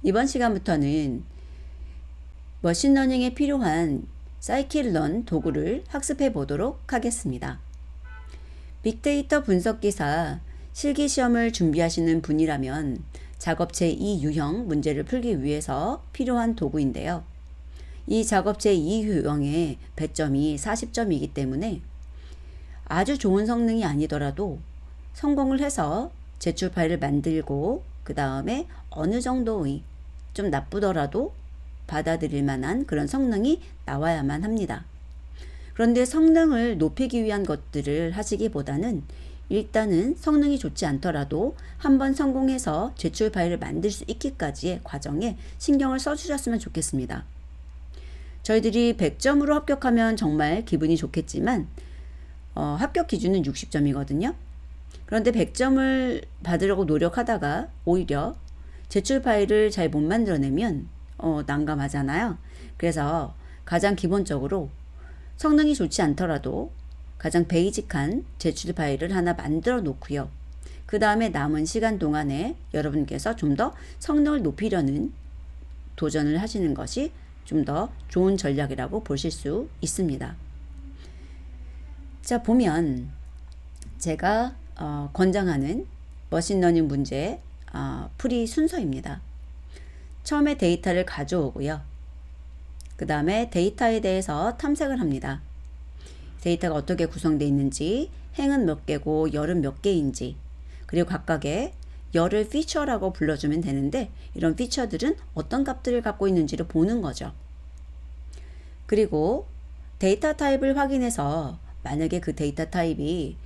이번 시간부터는 머신러닝에 필요한 사이킬런 도구를 학습해 보도록 하겠습니다. 빅데이터 분석기사 실기시험을 준비하시는 분이라면 작업 제2 유형 문제를 풀기 위해서 필요한 도구인데요. 이 작업 제2 유형의 배점이 40점이기 때문에 아주 좋은 성능이 아니더라도 성공을 해서 제출 파일을 만들고 그 다음에 어느 정도의 좀 나쁘더라도 받아들일 만한 그런 성능이 나와야만 합니다. 그런데 성능을 높이기 위한 것들을 하시기보다는 일단은 성능이 좋지 않더라도 한번 성공해서 제출 파일을 만들 수 있기까지의 과정에 신경을 써주셨으면 좋겠습니다. 저희들이 100점으로 합격하면 정말 기분이 좋겠지만 합격 기준은 60점이거든요. 그런데 100점을 받으려고 노력하다가 오히려 제출 파일을 잘 못 만들어내면 난감하잖아요. 그래서 가장 기본적으로 성능이 좋지 않더라도 가장 베이직한 제출 파일을 하나 만들어 놓고요. 그 다음에 남은 시간 동안에 여러분께서 좀 더 성능을 높이려는 도전을 하시는 것이 좀 더 좋은 전략이라고 보실 수 있습니다. 자, 보면 제가 권장하는 머신러닝 문제 풀이 순서입니다. 처음에 데이터를 가져오고요. 그 다음에 데이터에 대해서 탐색을 합니다. 데이터가 어떻게 구성되어 있는지, 행은 몇 개고 열은 몇 개인지, 그리고 각각의 열을 피처라고 불러주면 되는데 이런 피처들은 어떤 값들을 갖고 있는지를 보는 거죠. 그리고 데이터 타입을 확인해서 만약에 그 데이터 타입이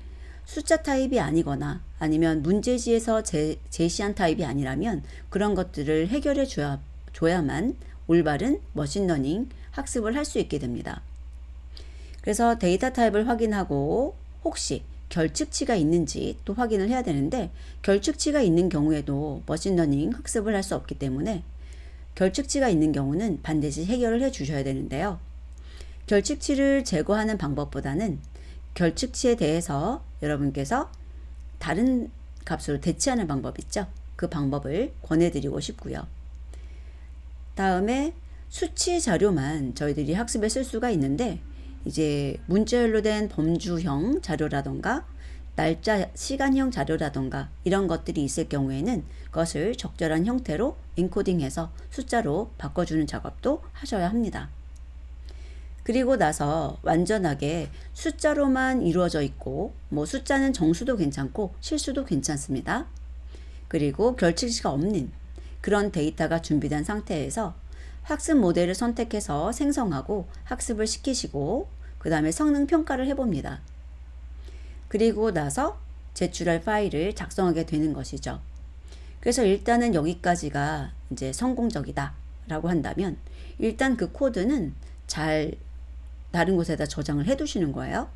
숫자 타입이 아니거나 아니면 문제지에서 제시한 타입이 아니라면 그런 것들을 해결해 줘야만 올바른 머신러닝 학습을 할 수 있게 됩니다. 그래서 데이터 타입을 확인하고 혹시 결측치가 있는지 또 확인을 해야 되는데 결측치가 있는 경우에도 머신러닝 학습을 할 수 없기 때문에 결측치가 있는 경우는 반드시 해결을 해 주셔야 되는데요. 결측치를 제거하는 방법보다는 결측치에 대해서 여러분께서 다른 값으로 대체하는 방법 있죠? 그 방법을 권해드리고 싶고요. 다음에 수치 자료만 저희들이 학습에 쓸 수가 있는데 이제 문자열로 된 범주형 자료라던가 날짜 시간형 자료라던가 이런 것들이 있을 경우에는 그것을 적절한 형태로 인코딩해서 숫자로 바꿔주는 작업도 하셔야 합니다. 그리고 나서 완전하게 숫자로만 이루어져 있고 숫자는 정수도 괜찮고 실수도 괜찮습니다. 그리고 결측치가 없는 그런 데이터가 준비된 상태에서 학습 모델을 선택해서 생성하고 학습을 시키시고 그 다음에 성능 평가를 해봅니다. 그리고 나서 제출할 파일을 작성하게 되는 것이죠. 그래서 일단은 여기까지가 이제 성공적이다 라고 한다면 일단 그 코드는 잘 다른 곳에다 저장을 해 두시는 거예요.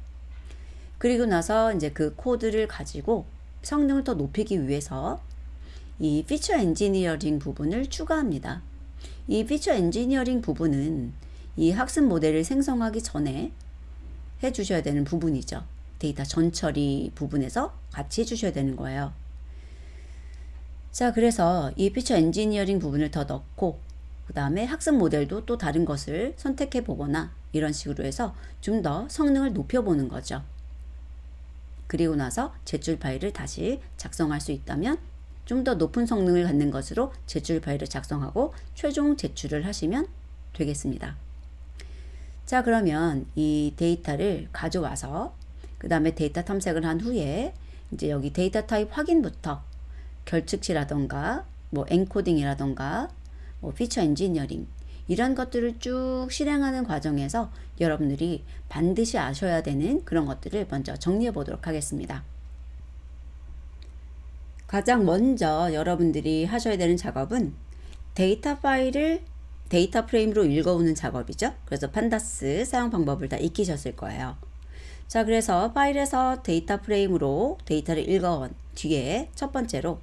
그리고 나서 이제 그 코드를 가지고 성능을 더 높이기 위해서 이 피처 엔지니어링 부분을 추가합니다. 이 피처 엔지니어링 부분은 이 학습 모델을 생성하기 전에 해 주셔야 되는 부분이죠. 데이터 전처리 부분에서 같이 해 주셔야 되는 거예요. 자, 그래서 이 피처 엔지니어링 부분을 더 넣고 그 다음에 학습 모델도 또 다른 것을 선택해 보거나 이런 식으로 해서 좀 더 성능을 높여보는 거죠. 그리고 나서 제출 파일을 다시 작성할 수 있다면 좀 더 높은 성능을 갖는 것으로 제출 파일을 작성하고 최종 제출을 하시면 되겠습니다. 자, 그러면 이 데이터를 가져와서 그 다음에 데이터 탐색을 한 후에 이제 여기 데이터 타입 확인부터 결측치라던가 엔코딩이라던가 피처 엔지니어링 이런 것들을 쭉 실행하는 과정에서 여러분들이 반드시 아셔야 되는 그런 것들을 먼저 정리해 보도록 하겠습니다. 가장 먼저 여러분들이 하셔야 되는 작업은 데이터 파일을 데이터 프레임으로 읽어오는 작업이죠. 그래서 판다스 사용 방법을 다 익히셨을 거예요. 자, 그래서 파일에서 데이터 프레임으로 데이터를 읽어온 뒤에 첫 번째로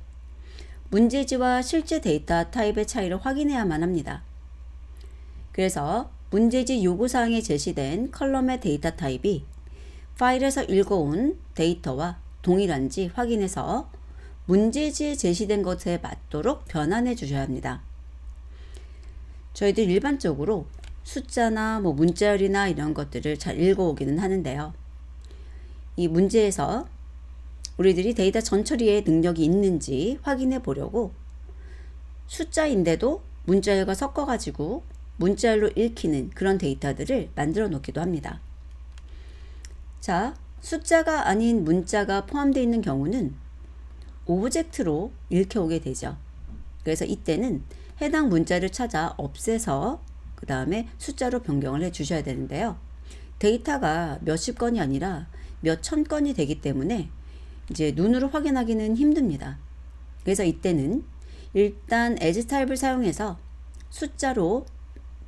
문제지와 실제 데이터 타입의 차이를 확인해야만 합니다. 그래서 문제지 요구사항에 제시된 컬럼의 데이터 타입이 파일에서 읽어온 데이터와 동일한지 확인해서 문제지에 제시된 것에 맞도록 변환해 주셔야 합니다. 저희들 일반적으로 숫자나 뭐 문자열이나 이런 것들을 잘 읽어오기는 하는데요. 이 문제에서 우리들이 데이터 전처리에 능력이 있는지 확인해 보려고 숫자인데도 문자열과 섞어가지고 문자열로 읽히는 그런 데이터들을 만들어 놓기도 합니다. 자, 숫자가 아닌 문자가 포함되어 있는 경우는 오브젝트로 읽혀오게 되죠. 그래서 이때는 해당 문자를 찾아 없애서 그 다음에 숫자로 변경을 해 주셔야 되는데요. 데이터가 몇십 건이 아니라 몇천 건이 되기 때문에 이제 눈으로 확인하기는 힘듭니다. 그래서 이때는 일단 as 타입을 사용해서 숫자로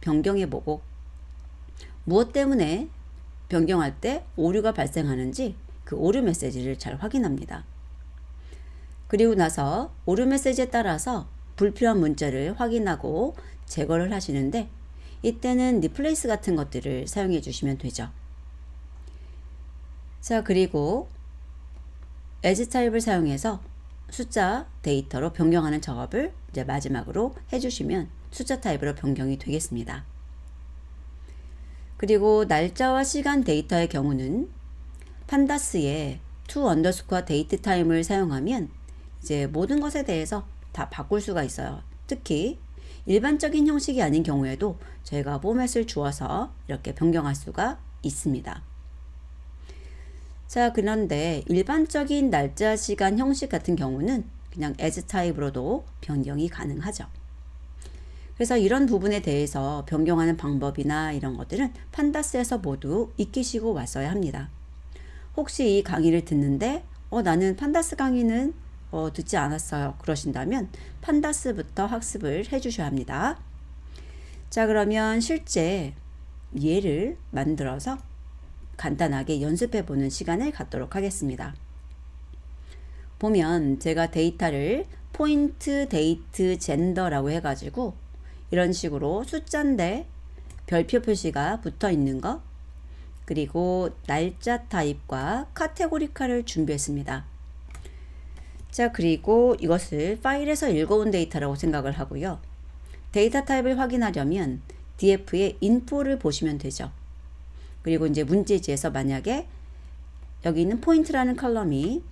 변경해 보고 무엇 때문에 변경할 때 오류가 발생하는지 그 오류 메시지를 잘 확인합니다. 그리고 나서 오류 메시지에 따라서 불필요한 문자를 확인하고 제거를 하시는데 이때는 replace 같은 것들을 사용해 주시면 되죠. 자, 그리고 as 타입을 사용해서 숫자 데이터로 변경하는 작업을 이제 마지막으로 해주시면 숫자 타입으로 변경이 되겠습니다. 그리고 날짜와 시간 데이터의 경우는 판다스의 to_dateTime을 사용하면 이제 모든 것에 대해서 다 바꿀 수가 있어요. 특히 일반적인 형식이 아닌 경우에도 저희가 포맷을 주어서 이렇게 변경할 수가 있습니다. 자, 그런데 일반적인 날짜, 시간, 형식 같은 경우는 그냥 as 타입으로도 변경이 가능하죠. 그래서 이런 부분에 대해서 변경하는 방법이나 이런 것들은 판다스에서 모두 익히시고 왔어야 합니다. 혹시 이 강의를 듣는데 나는 판다스 강의는 듣지 않았어요 그러신다면 판다스부터 학습을 해 주셔야 합니다. 자, 그러면 실제 예를 만들어서 간단하게 연습해 보는 시간을 갖도록 하겠습니다. 보면 제가 데이터를 포인트, 데이트, 젠더라고 해가지고 이런 식으로 숫자인데 별표 표시가 붙어 있는 거, 그리고 날짜 타입과 카테고리카를 준비했습니다. 자, 그리고 이것을 파일에서 읽어온 데이터라고 생각을 하고요. 데이터 타입을 확인하려면 df의 info를 보시면 되죠. 그리고 이제 문제지에서 만약에 여기 있는 포인트라는 컬럼이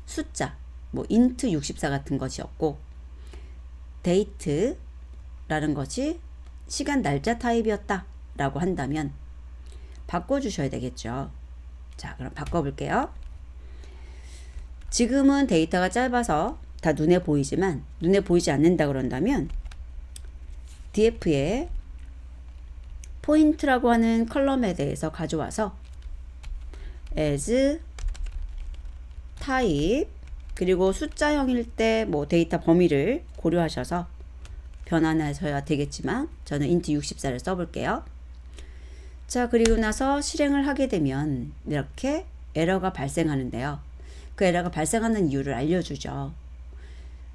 숫자, 뭐 int 64 같은 것이었고 date라는 것이 시간 날짜 타입이었다 라고 한다면 바꿔주셔야 되겠죠. 자, 그럼 바꿔볼게요. 지금은 데이터가 짧아서 다 눈에 보이지만 눈에 보이지 않는다 그런다면 df에 포인트라고 하는 컬럼에 대해서 가져와서 as type 그리고 숫자형일 때 뭐 데이터 범위를 고려하셔서 변환하셔야 되겠지만 저는 int 64를 써볼게요. 자, 그리고 나서 실행을 하게 되면 이렇게 에러가 발생하는데요. 그 에러가 발생하는 이유를 알려주죠.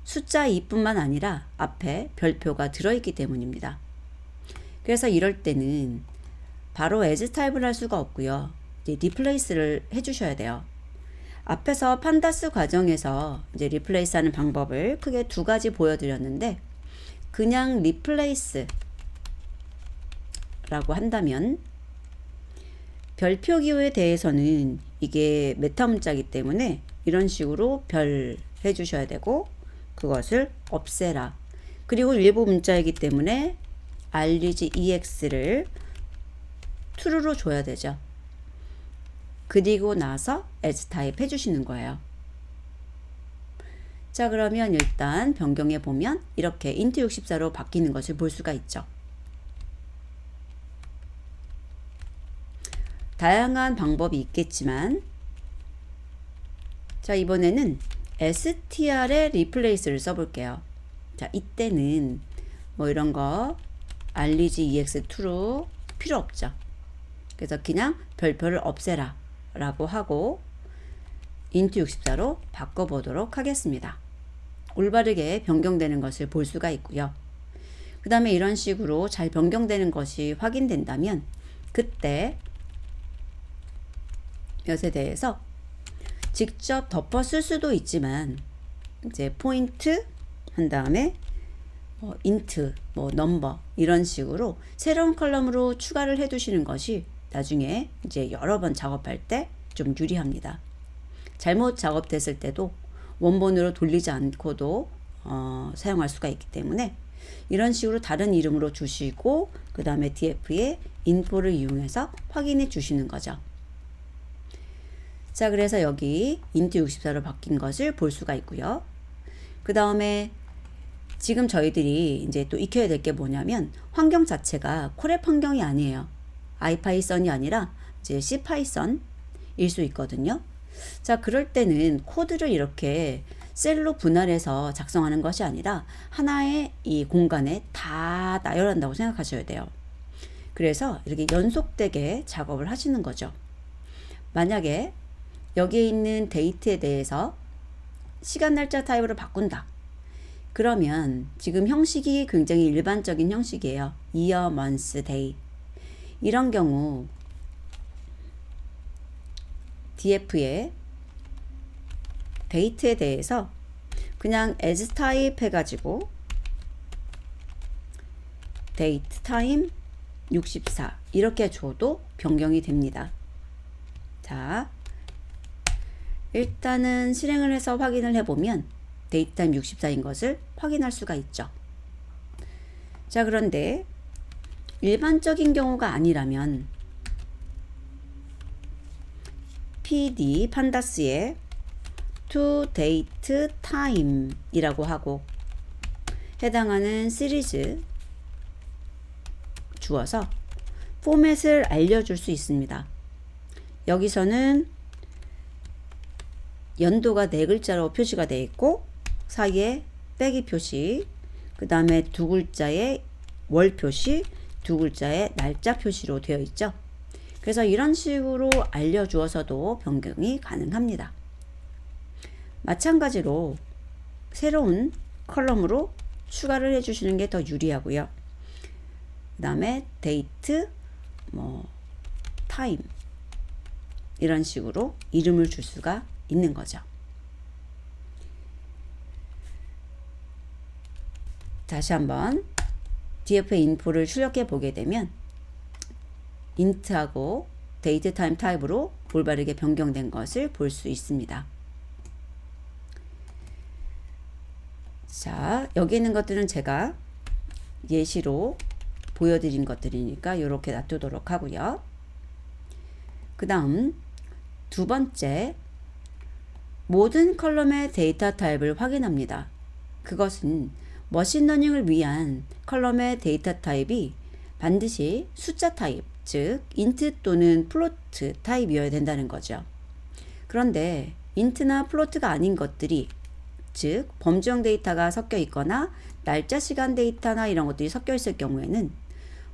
숫자 2뿐만 아니라 앞에 별표가 들어있기 때문입니다. 그래서 이럴 때는 바로 as 타입을 할 수가 없고요. 이제 replace를 해주셔야 돼요. 앞에서 판다스 과정에서 이제 replace 하는 방법을 크게 두 가지 보여드렸는데 그냥 replace 라고 한다면 별표 기호에 대해서는 이게 메타 문자이기 때문에 이런 식으로 별 해주셔야 되고 그것을 없애라. 그리고 일부 문자이기 때문에 reg ex를 true로 줘야 되죠. 그리고 나서 as 타입 해주시는 거예요. 자, 그러면 일단 변경해 보면 이렇게 int 64로 바뀌는 것을 볼 수가 있죠. 다양한 방법이 있겠지만 자, 이번에는 str에 replace를 써볼게요. 자, 이때는 뭐 이런 거 reg ex true 필요 없죠. 그래서 그냥 별표를 없애라 라고 하고 int 64로 바꿔보도록 하겠습니다. 올바르게 변경되는 것을 볼 수가 있고요. 그 다음에 이런 식으로 잘 변경되는 것이 확인된다면 그때 이것에 대해서 직접 덮어 쓸 수도 있지만 이제 포인트 한 다음에 인트, 넘버 이런 식으로 새로운 컬럼으로 추가를 해 두시는 것이 나중에 이제 여러 번 작업할 때 좀 유리합니다. 잘못 작업됐을 때도 원본으로 돌리지 않고도 사용할 수가 있기 때문에 이런 식으로 다른 이름으로 주시고 그 다음에 DF의 인포를 이용해서 확인해 주시는 거죠. 자, 그래서 여기 int 64로 바뀐 것을 볼 수가 있고요. 그 다음에 지금 저희들이 이제 또 익혀야 될 게 뭐냐면 환경 자체가 콜앱 환경이 아니에요. 아이파이썬이 아니라 이제 C파이썬일 수 있거든요. 자, 그럴 때는 코드를 이렇게 셀로 분할해서 작성하는 것이 아니라 하나의 이 공간에 다 나열한다고 생각하셔야 돼요. 그래서 이렇게 연속되게 작업을 하시는 거죠. 만약에 여기에 있는 데이트에 대해서 시간 날짜 타입으로 바꾼다. 그러면 지금 형식이 굉장히 일반적인 형식이에요. year, month, day. 이런 경우 DF의 데이트에 대해서 그냥 as 타입 해가지고 date time 64 이렇게 줘도 변경이 됩니다. 자, 일단은 실행을 해서 확인을 해보면 date time 64인 것을 확인할 수가 있죠. 자, 그런데 일반적인 경우가 아니라면 pd 판다스에 to date time 이라고 하고 해당하는 시리즈 주어서 포맷을 알려줄 수 있습니다. 여기서는 연도가 4글자로 표시가 되어 있고 사이에 빼기 표시, 그 다음에 2글자의 월 표시, 2글자의 날짜 표시로 되어 있죠. 그래서 이런 식으로 알려주어서도 변경이 가능합니다. 마찬가지로 새로운 컬럼으로 추가를 해주시는 게 더 유리하고요. 그 다음에 데이트, 타임 이런 식으로 이름을 줄 수가 있는 거죠. 다시 한번 DF의 인포를 출력해 보게 되면 int하고 date time 타입으로 올바르게 변경된 것을 볼 수 있습니다. 자, 여기 있는 것들은 제가 예시로 보여드린 것들이니까 이렇게 놔두도록 하고요. 그 다음 두 번째, 모든 컬럼의 데이터 타입을 확인합니다. 그것은 머신러닝을 위한 컬럼의 데이터 타입이 반드시 숫자 타입, 즉 int 또는 float 타입이어야 된다는 거죠. 그런데 int나 float가 아닌 것들이, 즉 범주형 데이터가 섞여 있거나 날짜 시간 데이터나 이런 것들이 섞여 있을 경우에는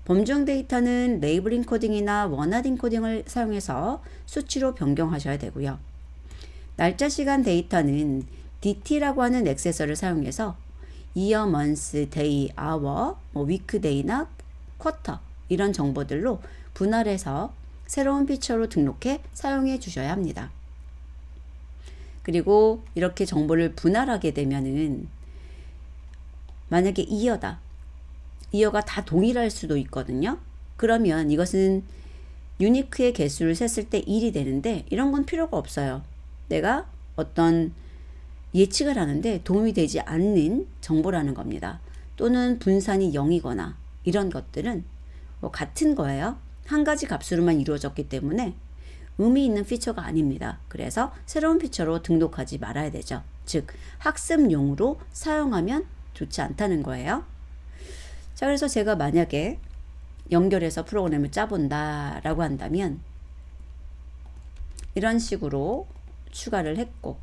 범주형 데이터는 레이블 인코딩이나 원하드 인코딩을 사용해서 수치로 변경하셔야 되고요. 날짜 시간 데이터는 DT라고 하는 액세서를 사용해서 year, month, day, hour, week, day나 quarter 이런 정보들로 분할해서 새로운 피처로 등록해 사용해 주셔야 합니다. 그리고 이렇게 정보를 분할하게 되면은 만약에 year다. year가 다 동일할 수도 있거든요. 그러면 이것은 유니크의 개수를 셌을 때 1이 되는데 이런 건 필요가 없어요. 내가 어떤 예측을 하는데 도움이 되지 않는 정보라는 겁니다. 또는 분산이 0이거나 이런 것들은 같은 거예요. 한 가지 값으로만 이루어졌기 때문에 의미 있는 피처가 아닙니다. 그래서 새로운 피처로 등록하지 말아야 되죠. 즉 학습용으로 사용하면 좋지 않다는 거예요. 자, 그래서 제가 만약에 연결해서 프로그램을 짜본다 라고 한다면 이런 식으로 추가를 했고,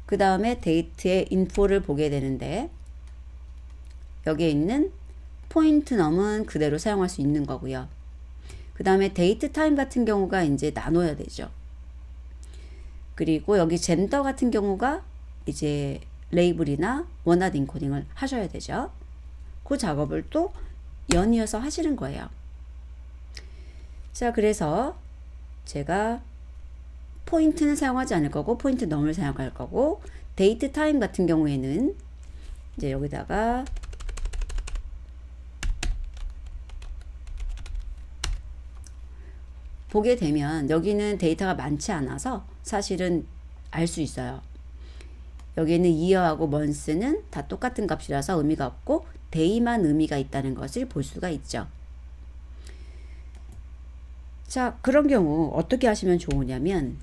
그 다음에 데이트의 인포를 보게 되는데 여기에 있는 포인트 넘은 그대로 사용할 수 있는 거고요. 그 다음에 데이트 타임 같은 경우가 이제 나눠야 되죠. 그리고 여기 젠더 같은 경우가 이제 레이블이나 원하드 인코딩을 하셔야 되죠. 그 작업을 또 연이어서 하시는 거예요. 자, 그래서 제가 포인트는 사용하지 않을 거고 포인트 넘을 사용할 거고 데이트 타임 같은 경우에는 이제 여기다가 보게 되면 여기는 데이터가 많지 않아서 사실은 알 수 있어요. 여기는 year하고 month는 다 똑같은 값이라서 의미가 없고 day만 의미가 있다는 것을 볼 수가 있죠. 자, 그런 경우 어떻게 하시면 좋으냐면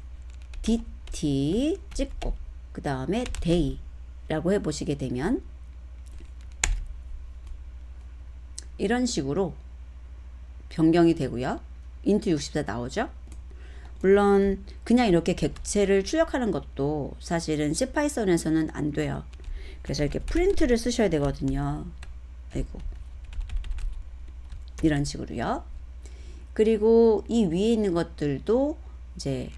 dt 찍고 그 다음에 day라고 해보시게 되면 이런 식으로 변경이 되고요. int 64 나오죠. 물론 그냥 이렇게 객체를 출력하는 것도 사실은 CPython에서는 안 돼요. 그래서 이렇게 프린트를 쓰셔야 되거든요. 아이고. 이런 식으로요. 그리고 이 위에 있는 것들도 이제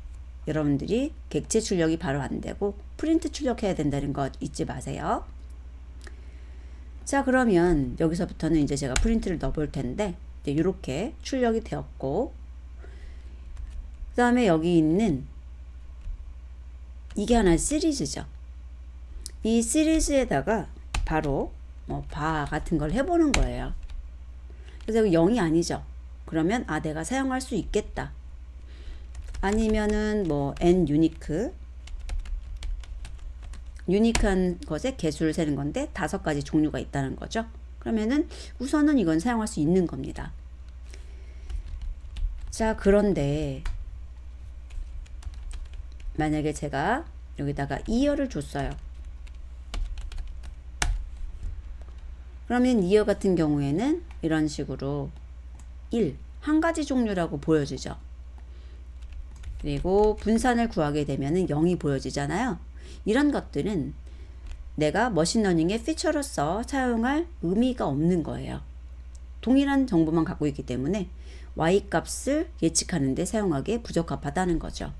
여러분들이 객체 출력이 바로 안 되고 프린트 출력해야 된다는 것 잊지 마세요. 자, 그러면 여기서부터는 이제 제가 프린트를 넣어 볼 텐데 이렇게 출력이 되었고 그 다음에 여기 있는 이게 하나의 시리즈죠. 이 시리즈에다가 바로 바 같은 걸 해보는 거예요. 그래서 0이 아니죠. 그러면 아 내가 사용할 수 있겠다. 아니면은 n 유니크한 것에 개수를 세는 건데 5가지 종류가 있다는 거죠. 그러면은 우선은 이건 사용할 수 있는 겁니다. 자, 그런데 만약에 제가 여기다가 year를 줬어요. 그러면 year 같은 경우에는 이런 식으로 1, 한 가지 종류라고 보여지죠. 그리고 분산을 구하게 되면은 0이 보여지잖아요. 이런 것들은 내가 머신러닝의 피처로서 사용할 의미가 없는 거예요. 동일한 정보만 갖고 있기 때문에 y 값을 예측하는 데 사용하기에 부적합하다는 거죠.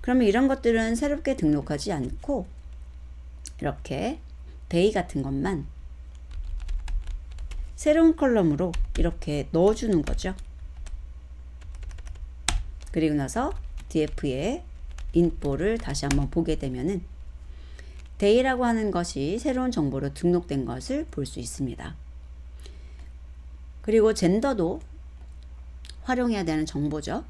그러면 이런 것들은 새롭게 등록하지 않고 이렇게 day 같은 것만 새로운 컬럼으로 이렇게 넣어주는 거죠. 그리고 나서 df에 info를 다시 한번 보게 되면은 day라고 하는 것이 새로운 정보로 등록된 것을 볼 수 있습니다. 그리고 젠더도 활용해야 되는 정보죠.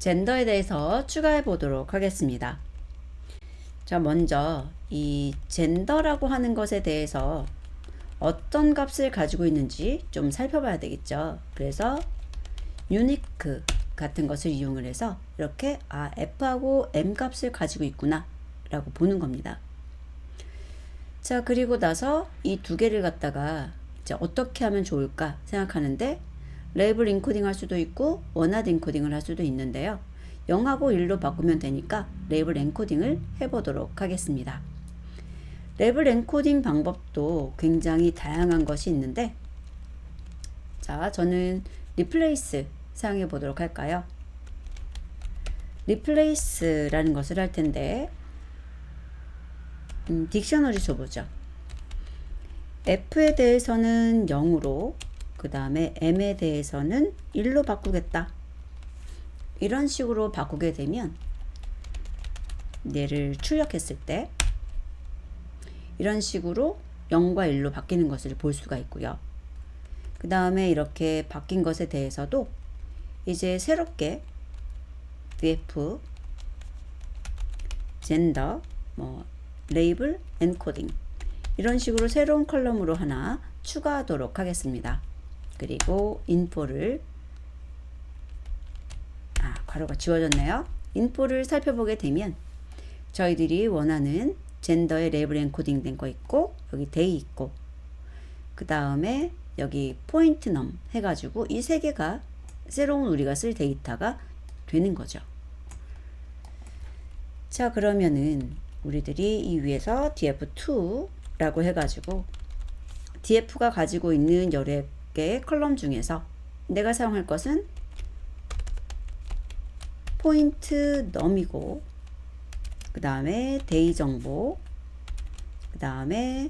젠더에 대해서 추가해 보도록 하겠습니다. 자, 먼저 이 젠더라고 하는 것에 대해서 어떤 값을 가지고 있는지 좀 살펴봐야 되겠죠. 그래서 unique 같은 것을 이용을 해서 이렇게 f하고 m 값을 가지고 있구나 라고 보는 겁니다. 자, 그리고 나서 이 두 개를 갖다가 이제 어떻게 하면 좋을까 생각하는데 레이블 인코딩 할 수도 있고 원하드 인코딩을 할 수도 있는데요. 0하고 1로 바꾸면 되니까 레이블 엔코딩을 해보도록 하겠습니다. 레이블 엔코딩 방법도 굉장히 다양한 것이 있는데 자, 저는 replace 사용해 보도록 할까요? replace라는 것을 할 텐데 딕셔너리 줘보죠. f에 대해서는 0으로 그 다음에 m에 대해서는 1로 바꾸겠다. 이런 식으로 바꾸게 되면 얘를 출력했을 때 이런 식으로 0과 1로 바뀌는 것을 볼 수가 있고요. 그 다음에 이렇게 바뀐 것에 대해서도 이제 새롭게 df 젠더 레이블 엔코딩 이런 식으로 새로운 컬럼으로 하나 추가하도록 하겠습니다. 그리고 info를 괄호가 지워졌네요. info를 살펴보게 되면 저희들이 원하는 젠더의 레이블 엔코딩 된 거 있고 여기 day 있고 그 다음에 여기 포인트 넘 해가지고 이 세 개가 새로운 우리가 쓸 데이터가 되는 거죠. 자, 그러면은 우리들이 이 위에서 df2라고 해가지고 df가 가지고 있는 여러 개의 컬럼 중에서 내가 사용할 것은 포인트 넘이고 그 다음에 데이 정보 그 다음에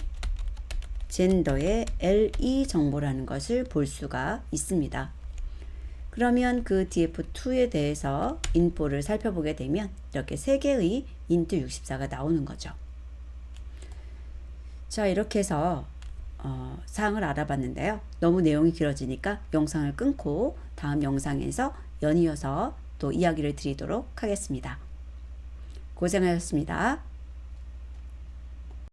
젠더의 LE 정보라는 것을 볼 수가 있습니다. 그러면 그 df2에 대해서 info를 살펴보게 되면 이렇게 3개의 int 64가 나오는 거죠. 자, 이렇게 해서 사항을 알아봤는데요. 너무 내용이 길어지니까 영상을 끊고 다음 영상에서 연이어서 또 이야기를 드리도록 하겠습니다. 고생하셨습니다.